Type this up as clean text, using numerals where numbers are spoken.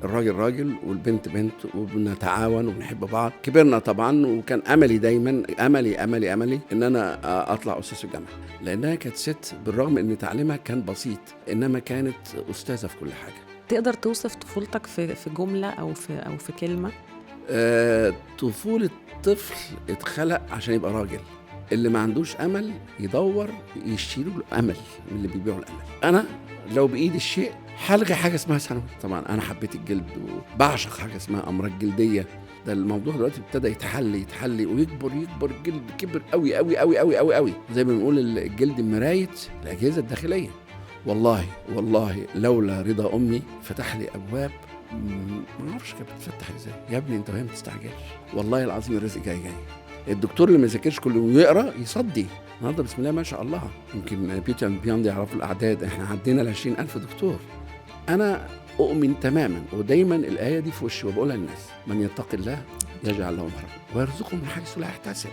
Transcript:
الراجل راجل والبنت بنت وبنتعاون وبنحب بعض. كبرنا طبعًا وكان أملي دايمًا أملي إن أنا أطلع أستاذ في الجامعة، لأنها كانت ست بالرغم إن تعليمها كان بسيط، إنما كانت أستاذة في كل حاجة. تقدر توصف طفولتك في جملة أو في كلمة؟ طفولة طفل اتخلق عشان يبقى راجل، اللي ما عندوش أمل يدوّر يشتروا له أمل من اللي بيبيعوا الأمل. أنا لو بإيدي الشيء هالغي حاجة اسمها ثانوي، طبعًا أنا حبيت الجلد وباعشق حاجة اسمها أمراض جلدية، ده الموضوع دلوقتي ابتدى يتحلي ويكبر الجلد كبر أوي، زي ما بنقول الجلد مراية الأجهزة الداخلية. والله لولا رضا أمي فتح لي أبواب ما اعرفش كانت بتفتح ازاي. يا ابني انت وهي ما تستعجلش، والله العظيم الرزق جاي. الدكتور اللي ما يذاكرش كل يوم يقرا يصدي. النهارده بسم الله ما شاء الله يمكن بيتر بياند يعرفوا الاعداد، احنا عدينا ال 20,000 دكتور. انا اؤمن تماما ودايما الايه دي في وشي وبقولها للناس: من يتق الله يجعل له مخرجا ويرزقه من حيث لا يحتسب.